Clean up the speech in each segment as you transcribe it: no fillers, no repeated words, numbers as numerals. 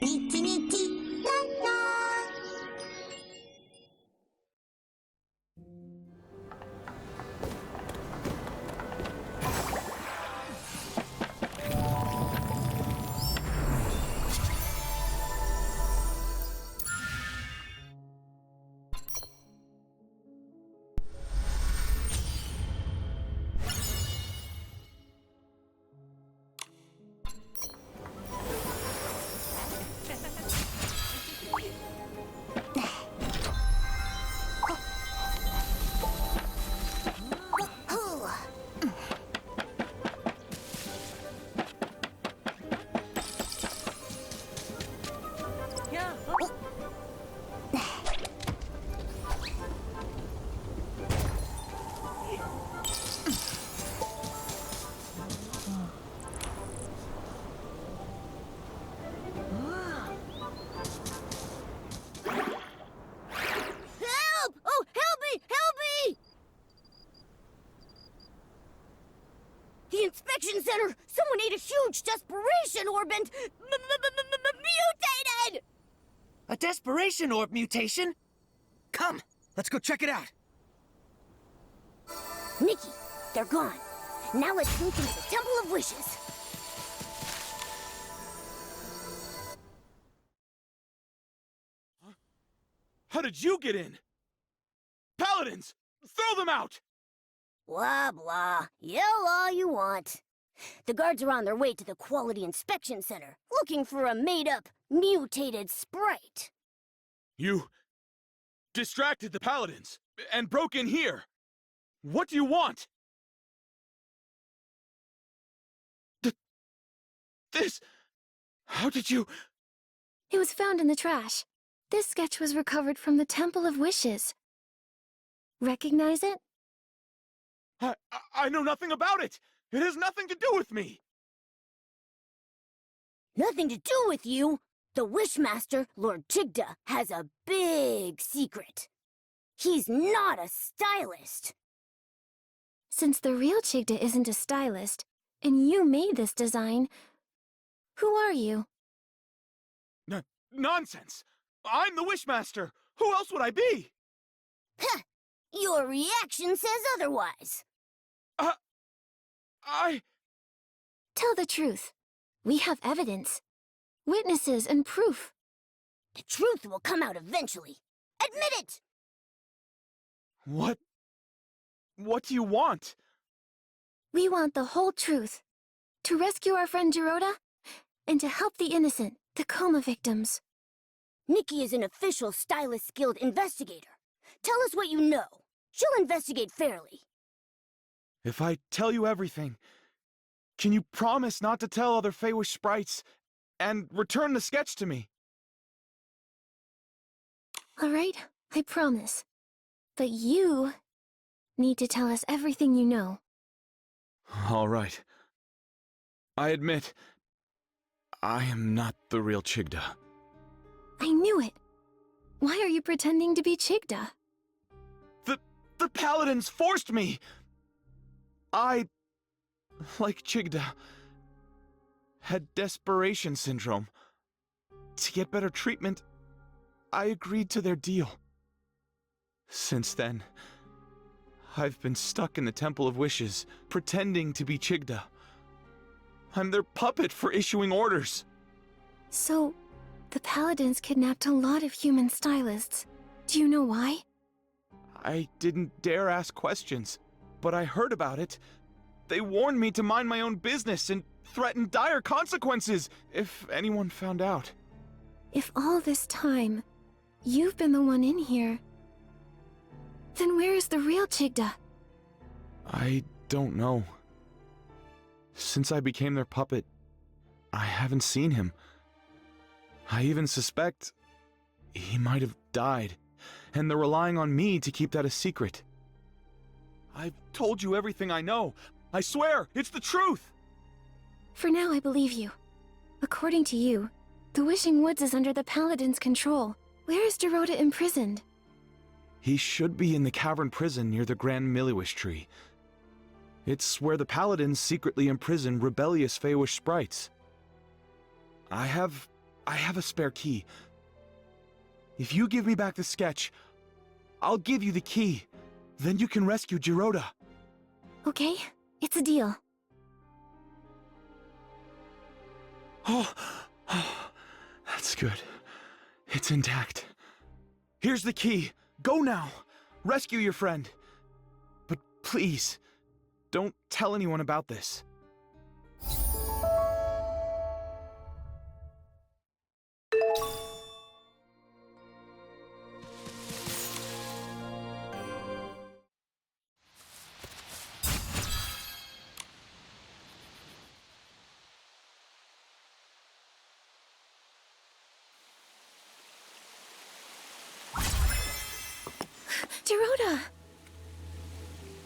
Nikki, Nikki, la la. The inspection center! Someone ate a huge desperation orb and mutated! A desperation orb mutation? Come, let's go check it out. Nikki, they're gone. Now let's sneak into the Temple of Wishes. Huh? How did you get in? Paladins! Throw them out! Blah, blah. Yell all you want. The guards are on their way to the Quality Inspection Center, looking for a made-up, mutated sprite. You distracted the Paladins and broke in here. What do you want? This... How did you... It was found in the trash. This sketch was recovered from the Temple of Wishes. Recognize it? I know nothing about it! It has nothing to do with me! Nothing to do with you? The Wishmaster, Lord Chigda, has a big secret. He's not a stylist. Since the real Chigda isn't a stylist, and you made this design, who are you? Nonsense! I'm the Wishmaster! Who else would I be? Heh! Your reaction says otherwise. Tell the truth. We have evidence. Witnesses and proof. The truth will come out eventually. Admit it! What do you want? We want the whole truth. To rescue our friend Dorota, and to help the innocent, the coma victims. Nikki is an official Stylist Guild investigator. Tell us what you know. She'll investigate fairly. If I tell you everything, can you promise not to tell other Feywish sprites and return the sketch to me? All right, I promise. But you need to tell us everything you know. All right. I admit, I am not the real Chigda. I knew it. Why are you pretending to be Chigda? The Paladins forced me! I, like Chigda, had desperation syndrome. To get better treatment, I agreed to their deal. Since then, I've been stuck in the Temple of Wishes, pretending to be Chigda. I'm their puppet for issuing orders. So, the Paladins kidnapped a lot of human stylists. Do you know why? I didn't dare ask questions, but I heard about it. They warned me to mind my own business and threatened dire consequences if anyone found out. If all this time, you've been the one in here, then where is the real Chigda? I don't know. Since I became their puppet, I haven't seen him. I even suspect he might have died, and they're relying on me to keep that a secret. I've told you everything I know. I swear, it's the truth! For now, I believe you. According to you, the Wishing Woods is under the Paladin's control. Where is Dorota imprisoned? He should be in the cavern prison near the Grand Miliwish tree. It's where the Paladins secretly imprison rebellious Feywish sprites. I have I have a spare key. If you give me back the sketch, I'll give you the key. Then you can rescue Jiroda. Okay, it's a deal. Oh, that's good. It's intact. Here's the key. Go now. Rescue your friend. But please, don't tell anyone about this. Jiroda!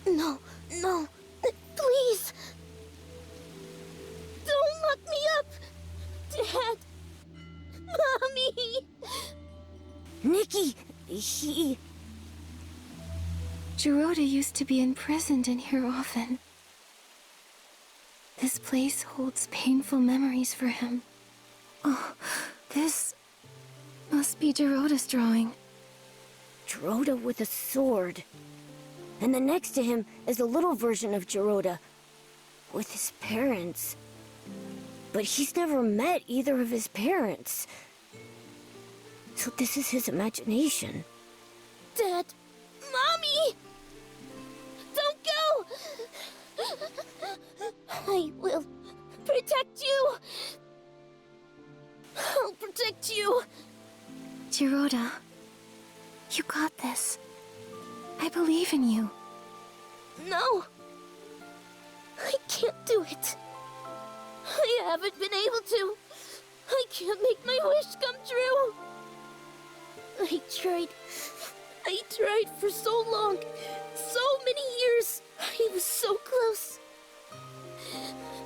No, no, please. Don't lock me up. Dad. Mommy. Nikki, Jiroda used to be imprisoned in here often. This place holds painful memories for him. Oh, this must be Jiroda's drawing. Jiroda with a sword. And then next to him is a little version of Jiroda with his parents. But he's never met either of his parents. So this is his imagination. Dad! Mommy! Don't go! I will protect you! I'll protect you! Jiroda, you got this. I believe in you. No! I can't do it. I haven't been able to. I can't make my wish come true. I tried for so long. So many years. I was so close.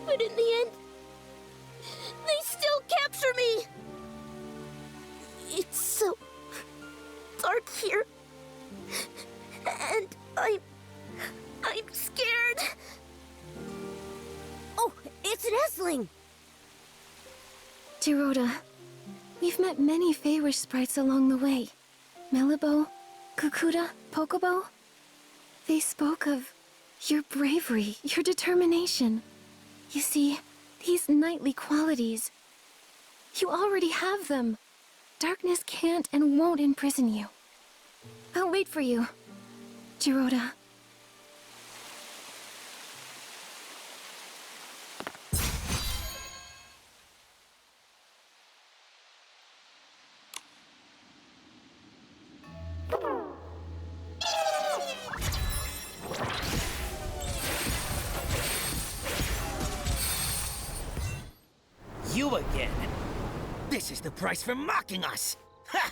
But in the end, they still capture me. It's so dark here. And I'm scared. Oh, it's Nestling! Jiroda, we've met many Feywish sprites along the way. Melibo, Kukuda, Pokobo. They spoke of your bravery, your determination. You see, these knightly qualities, you already have them. Darkness can't and won't imprison you. I'll wait for you, Jiroda. You again? This is the price for mocking us! Ha!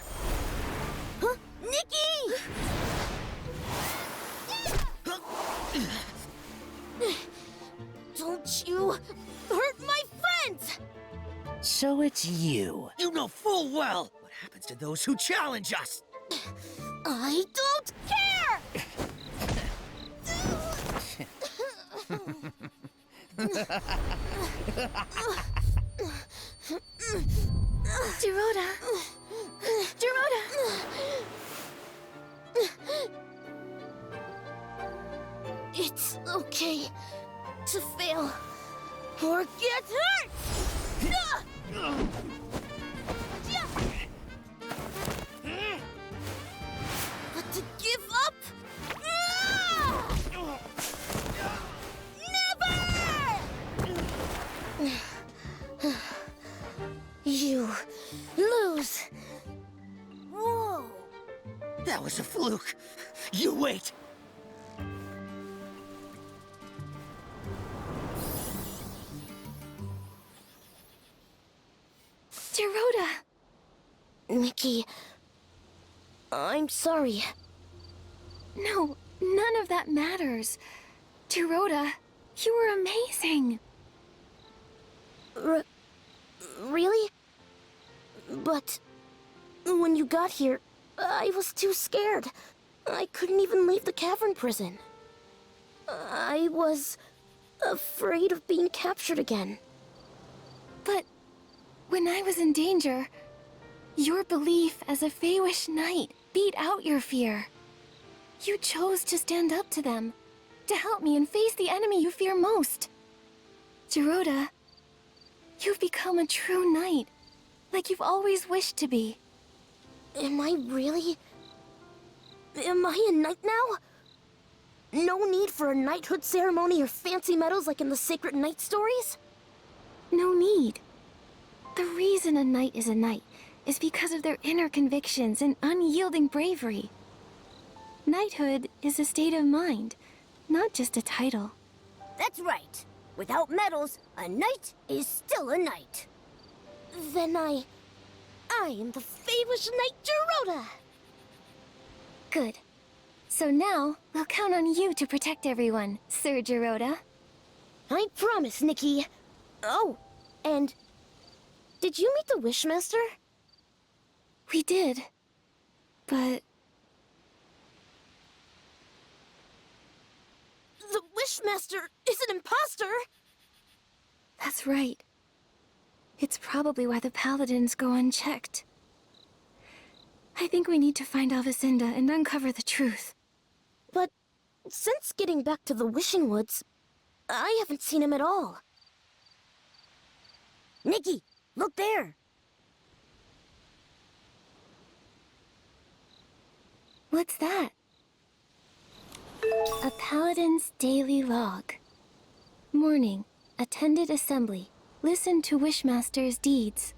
Huh? Nikki! Don't you hurt my friends! So it's you. You know full well what happens to those who challenge us! I don't care! Jiroda! Jiroda! It's okay to fail or get hurt! But to give up? Never! You lose. Whoa. That was a fluke. You wait. Jiroda! Nikki, I'm sorry. No, none of that matters. Jiroda, you were amazing. Really? But when you got here, I was too scared. I couldn't even leave the cavern prison. I was afraid of being captured again. But when When I was in danger, your belief as a Feywish knight beat out your fear. You chose to stand up to them, to help me and face the enemy you fear most. Jiroda, you've become a true knight, like you've always wished to be. Am I really... Am I a knight now? No need for a knighthood ceremony or fancy medals like in the Sacred Knight stories? No need. The reason a knight is a knight is because of their inner convictions and unyielding bravery. Knighthood is a state of mind, not just a title. That's right. Without medals, a knight is still a knight. Then I am the Feywish Knight Jiroda! Good. So now, we'll count on you to protect everyone, Sir Jiroda. I promise, Nikki. Oh, and... Did you meet the Wishmaster? We did. But... The Wishmaster is an imposter! That's right. It's probably why the Paladins go unchecked. I think we need to find Alvacinda and uncover the truth. But since getting back to the Wishing Woods, I haven't seen him at all. Nikki, look there. What's that? A Paladin's daily log. Morning. Attended assembly. Listened to Wishmaster's deeds.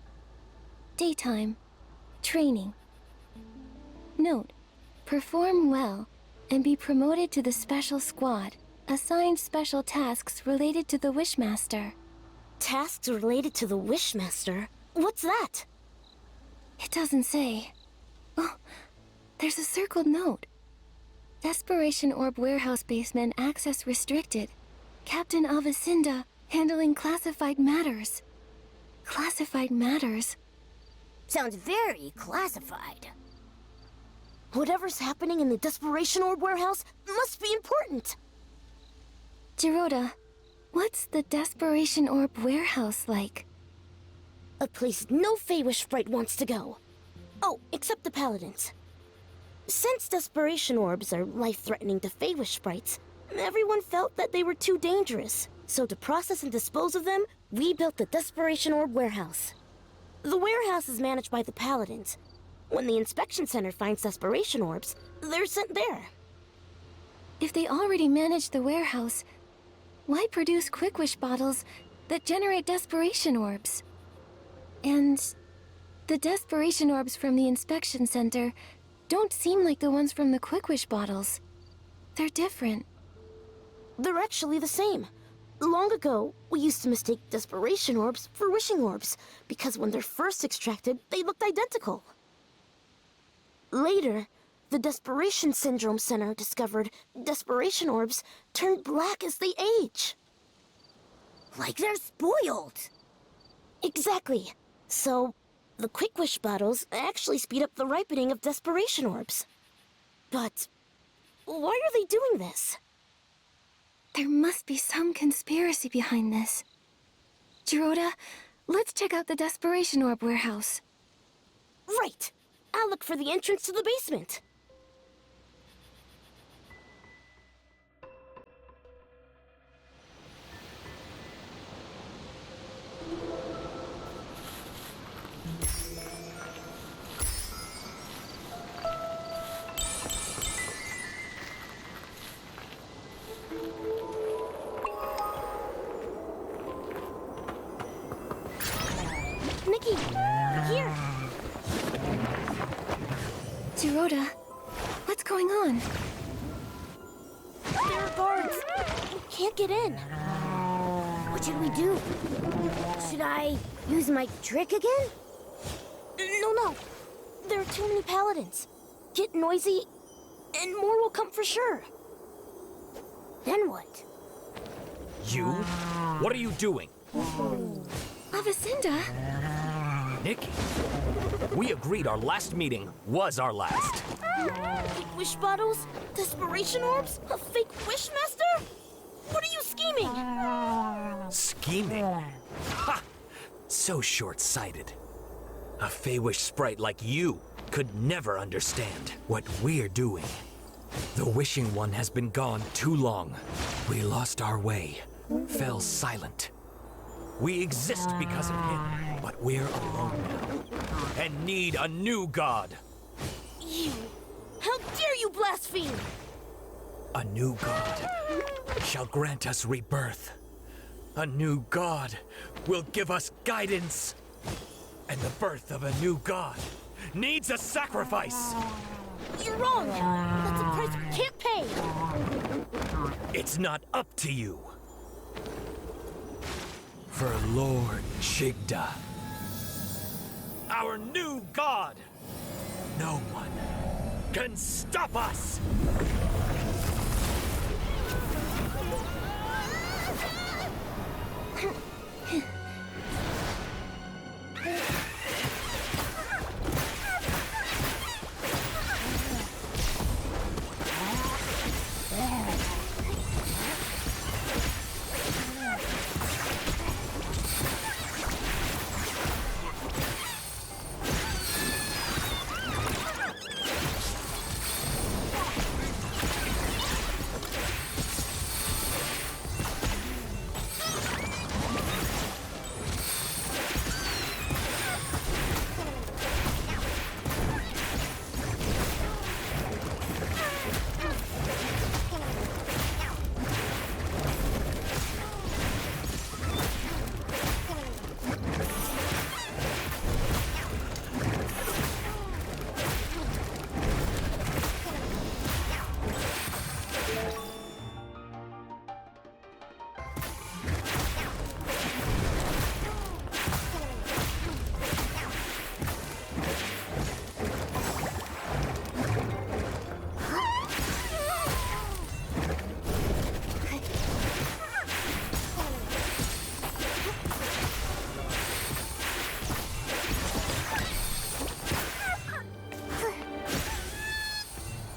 Daytime. Training. Note. Perform well and be promoted to the special squad. Assigned special tasks related to the Wishmaster. Tasks related to the Wishmaster? What's that? It doesn't say. Oh, there's a circled note. Desperation Orb Warehouse Basement access restricted. Captain Alvacinda handling classified matters. Classified matters? Sounds very classified. Whatever's happening in the Desperation Orb Warehouse must be important. Jiroda, what's the Desperation Orb Warehouse like? A place no Feywish sprite wants to go. Oh, except the Paladins. Since Desperation Orbs are life-threatening to Feywish sprites, everyone felt that they were too dangerous. So to process and dispose of them, we built the Desperation Orb Warehouse. The warehouse is managed by the Paladins. When the inspection center finds Desperation Orbs, they're sent there. If they already manage the warehouse, why produce Quick Wish bottles that generate Desperation Orbs? And the Desperation Orbs from the inspection center don't seem like the ones from the Quick Wish bottles. They're different. They're actually the same. Long ago, we used to mistake Desperation Orbs for Wishing Orbs, because when they're first extracted, they looked identical. Later, the Desperation Syndrome Center discovered Desperation Orbs turn black as they age. Like they're spoiled. Exactly. So, the Quick Wish bottles actually speed up the ripening of Desperation Orbs. But why are they doing this? There must be some conspiracy behind this. Jiroda, let's check out the Desperation Orb Warehouse. Right! I'll look for the entrance to the basement. Nikki, here! Jiroda, what's going on? There are guards. We can't get in. What should we do? Should I use my trick again? No. There are too many paladins. Get noisy, and more will come for sure. Then what? You? What are you doing? Alvacinda? Nikki, we agreed our last meeting was our last. Fake wish bottles? Desperation orbs? A fake wishmaster? What are you scheming? Scheming? Ha! So short-sighted. A Feywish sprite like you could never understand what we're doing. The Wishing One has been gone too long. We lost our way, fell silent. We exist because of him, but we're alone now, and need a new god. You! How dare you blaspheme! A new god shall grant us rebirth. A new god will give us guidance. And the birth of a new god needs a sacrifice. You're wrong! That's a price we can't pay! It's not up to you. For Lord Chigda, our new god, no one can stop us!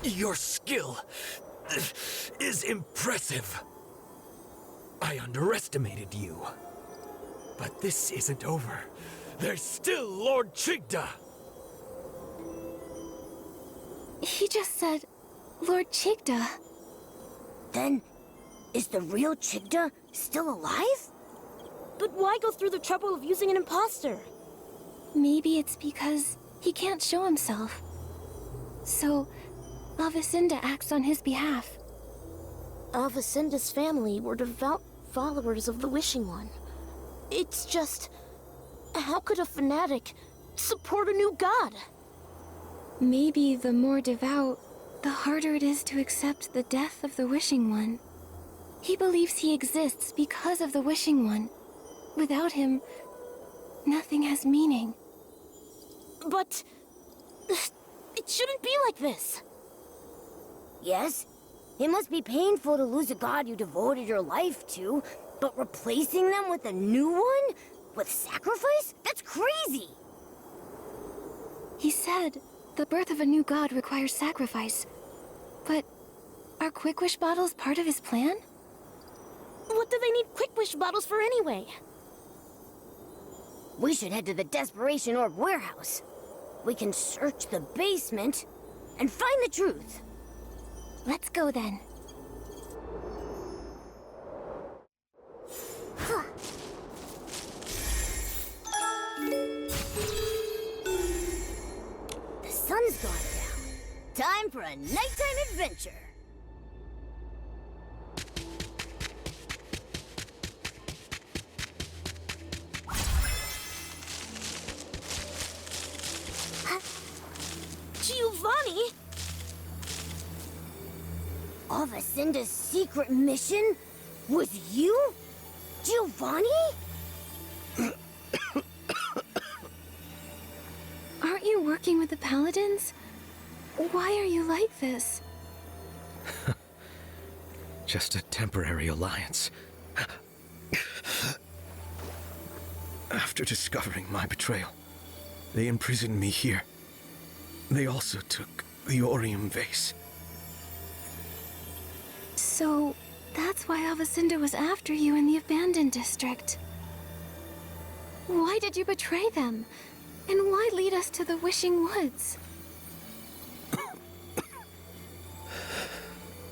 Your skill is impressive. I underestimated you. But this isn't over. There's still Lord Chigda. He just said, Lord Chigda. Then, is the real Chigda still alive? But why go through the trouble of using an imposter? Maybe it's because he can't show himself. So, Alvacinda acts on his behalf. Alvacinda's family were devout followers of the Wishing One. It's just... how could a fanatic support a new god? Maybe the more devout, the harder it is to accept the death of the Wishing One. He believes he exists because of the Wishing One. Without him, nothing has meaning. But... it shouldn't be like this. Yes, it must be painful to lose a god you devoted your life to, but replacing them with a new one? With sacrifice? That's crazy! He said the birth of a new god requires sacrifice. But are Quick Wish bottles part of his plan? What do they need Quick Wish bottles for anyway? We should head to the Desperation Orb warehouse. We can search the basement and find the truth. Let's go then. The sun's gone down. Time for a nighttime adventure. Giovanni? Alvacinda's secret mission was you? Giovanni? Aren't you working with the Paladins? Why are you like this? Just a temporary alliance. After discovering my betrayal, they imprisoned me here. They also took the Orium vase. So, that's why Alvacinda was after you in the abandoned district. Why did you betray them? And why lead us to the Wishing Woods?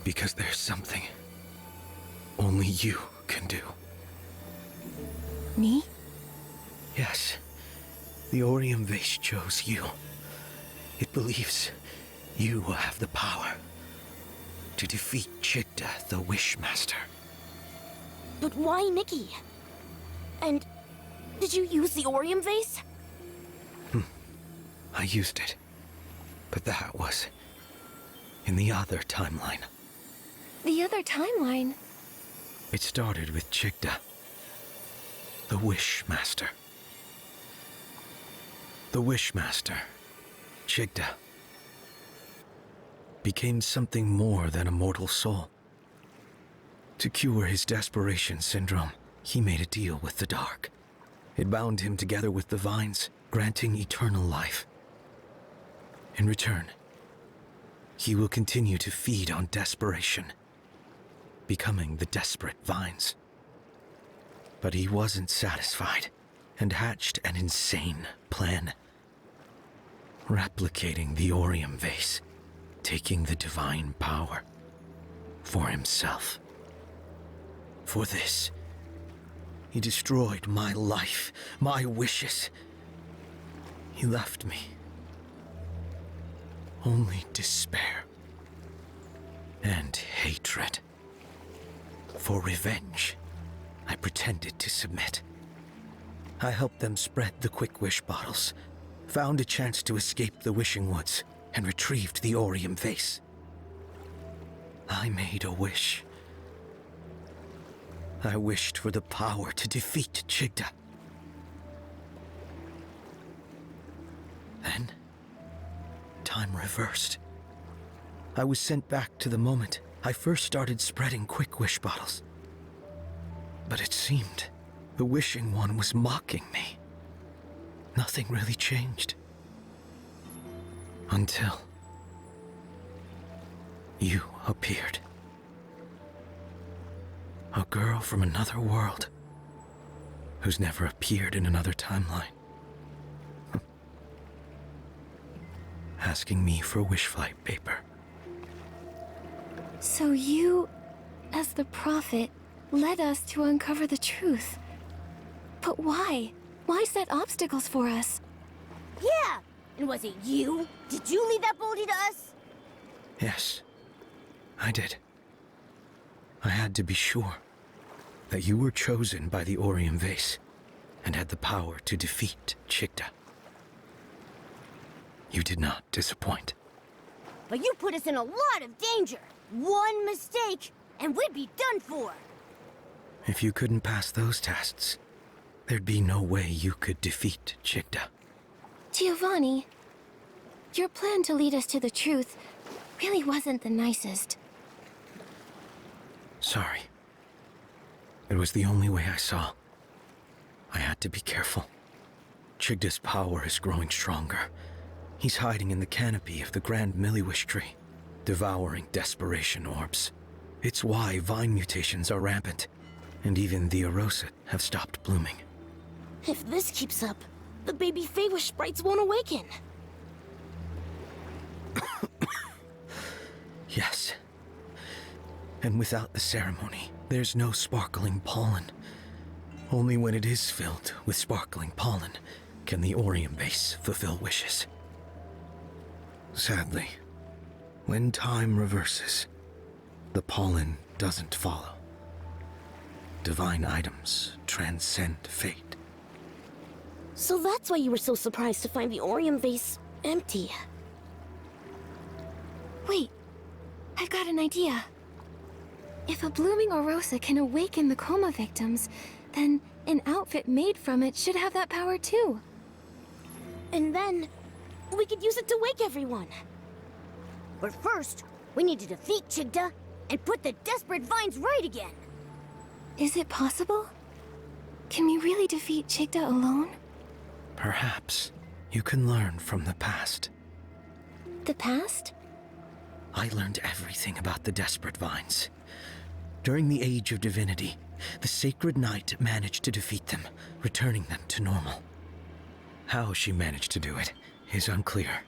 Because there's something only you can do. Me? Yes. The Orium Vase chose you. It believes you will have the power to defeat Chigda, the Wishmaster. But why Nikki? And did you use the Orium Vase? I used it. But that was in the other timeline. The other timeline? It started with Chigda, the Wishmaster. The Wishmaster, Chigda, became something more than a mortal soul. To cure his desperation syndrome, he made a deal with the dark. It bound him together with the vines, granting eternal life. In return, he will continue to feed on desperation, becoming the desperate vines. But he wasn't satisfied and hatched an insane plan. Replicating the Orium Vase, taking the divine power for himself. For this, he destroyed my life, my wishes. He left me only despair and hatred. For revenge, I pretended to submit. I helped them spread the Quick Wish bottles, found a chance to escape the Wishing Woods, and retrieved the Orium Vase. I made a wish. I wished for the power to defeat Chigda. Then, time reversed. I was sent back to the moment I first started spreading Quick Wish bottles. But it seemed the Wishing One was mocking me. Nothing really changed. Until you appeared. A girl from another world who's never appeared in another timeline. Asking me for wish flight paper. So you, as the prophet, led us to uncover the truth. But why? Why set obstacles for us? Yeah! And was it you? Did you leave that boulder to us? Yes, I did. I had to be sure that you were chosen by the Orium Vase and had the power to defeat Chigda. You did not disappoint. But you put us in a lot of danger. One mistake, and we'd be done for. If you couldn't pass those tests, there'd be no way you could defeat Chigda. Giovanni, your plan to lead us to the truth really wasn't the nicest. Sorry. It was the only way I saw. I had to be careful. Chigda's power is growing stronger. He's hiding in the canopy of the Grand Milliwish tree, devouring desperation orbs. It's why vine mutations are rampant, and even the Erosit have stopped blooming. If this keeps up, the baby Feywish sprites won't awaken. Yes. And without the ceremony, there's no sparkling pollen. Only when it is filled with sparkling pollen can the Orium Base fulfill wishes. Sadly, when time reverses, the pollen doesn't follow. Divine items transcend fate. So that's why you were so surprised to find the Orium Vase empty. Wait, I've got an idea. If a blooming Orosa can awaken the coma victims, then an outfit made from it should have that power too. And then, we could use it to wake everyone. But first, we need to defeat Chigda and put the desperate vines right again. Is it possible? Can we really defeat Chigda alone? Perhaps you can learn from the past. The past? I learned everything about the desperate vines. During the Age of Divinity, the Sacred Knight managed to defeat them, returning them to normal. How she managed to do it is unclear.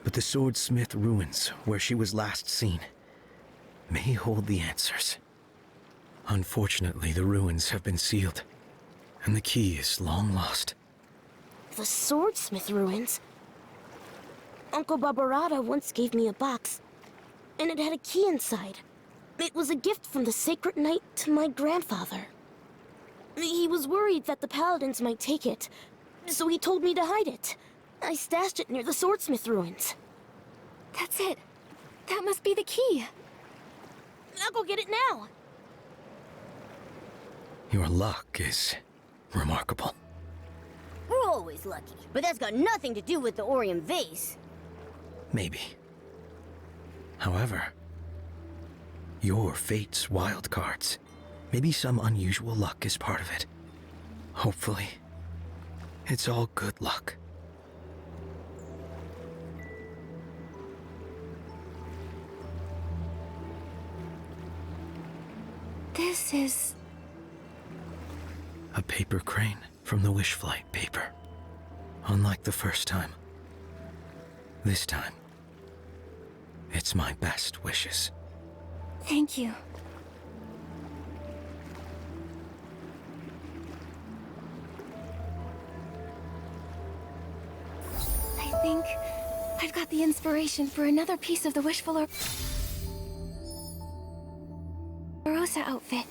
But the Swordsmith ruins, where she was last seen, may hold the answers. Unfortunately, the ruins have been sealed, and the key is long lost. The Swordsmith ruins? Uncle Barbarata once gave me a box, and it had a key inside. It was a gift from the Sacred Knight to my grandfather. He was worried that the Paladins might take it, so he told me to hide it. I stashed it near the Swordsmith ruins. That's it. That must be the key. I'll go get it now. Your luck is remarkable. We're always lucky, but that's got nothing to do with the Orium vase. Maybe. However, your fate's wild cards. Maybe some unusual luck is part of it. Hopefully, it's all good luck. This is... A paper crane from the Wish Flight paper. Unlike the first time. This time, it's my best wishes. Thank you. I think I've got the inspiration for another piece of the Wishful Rosa outfit.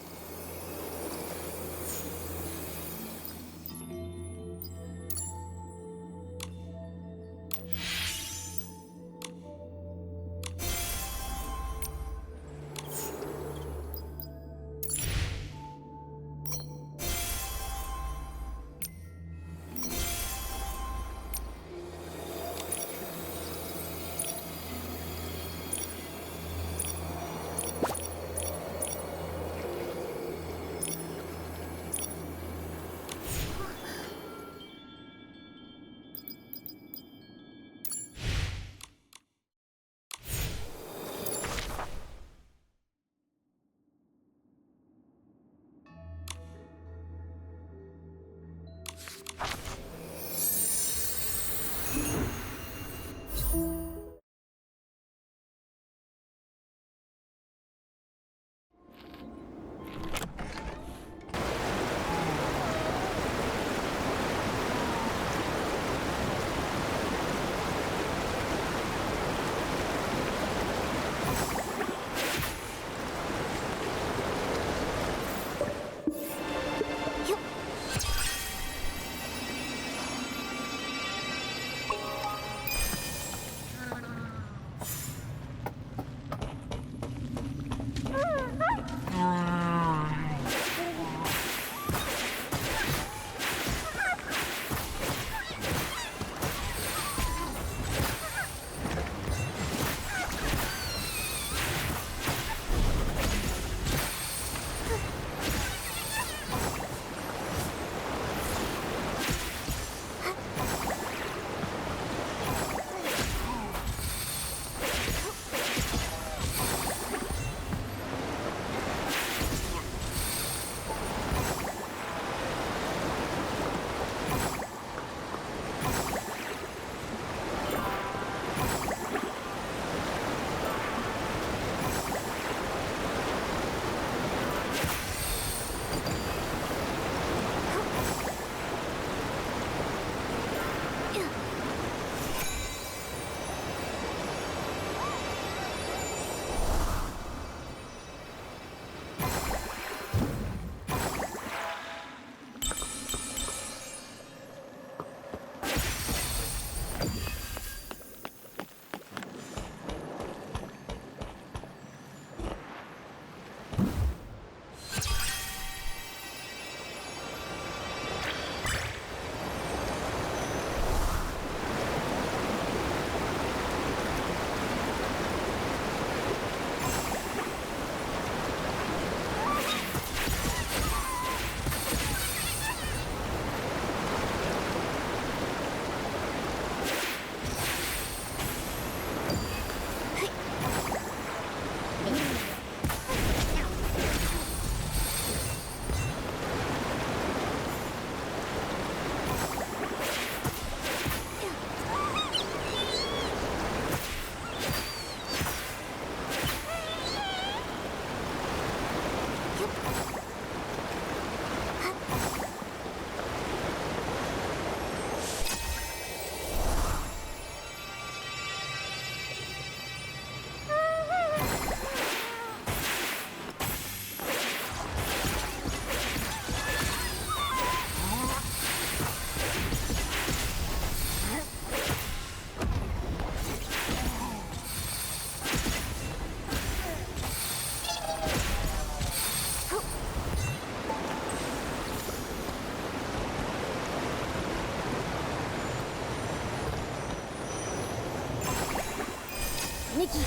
Nikki,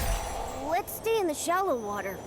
let's stay in the shallow water.